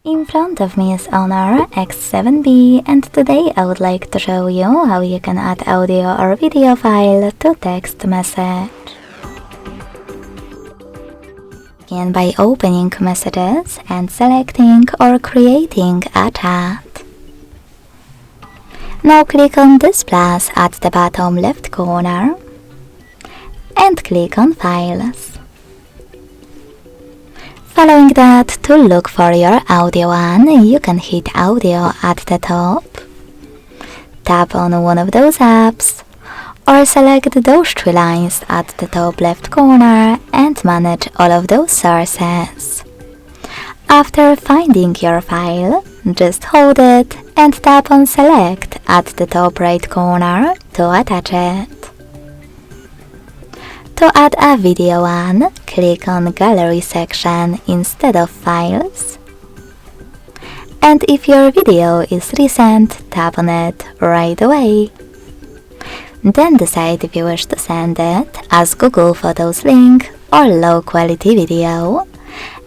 In front of me is HONOR X7b, and today I would like to show you how you can add audio or video file to text message. Begin by opening messages and selecting or creating a chat. Now click on this plus at the bottom left corner and click on Files. Following that, to look for your audio one, you can hit audio at the top, tap on one of those apps, or select those three lines at the top left corner and manage all of those sources. After finding your file, just hold it and tap on select at the top right corner to attach it. To add a video one, click on Gallery section instead of Files. And if your video is recent, tap on it right away. Then decide if you wish to send it as Google Photos link or low quality video,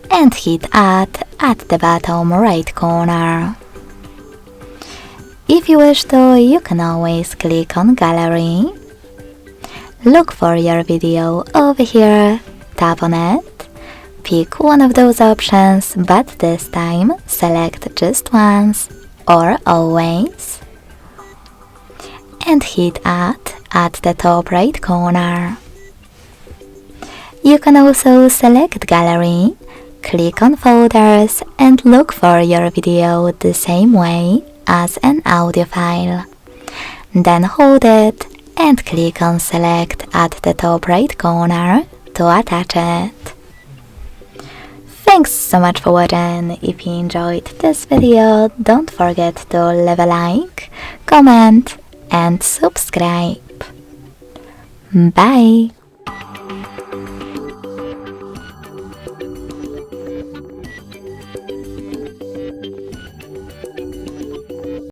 and hit Add at the bottom right corner. If you wish to, you can always click on Gallery. Look for your video over here, tap on it, pick one of those options, but this time select just once or always, and hit Add at the top right corner. You can also select Gallery, click on Folders and look for your video the same way as an audio file. Then hold it and click on Select at the top right corner to attach it. Thanks so much for watching. If you enjoyed this video, don't forget to leave a like, comment and subscribe. Bye!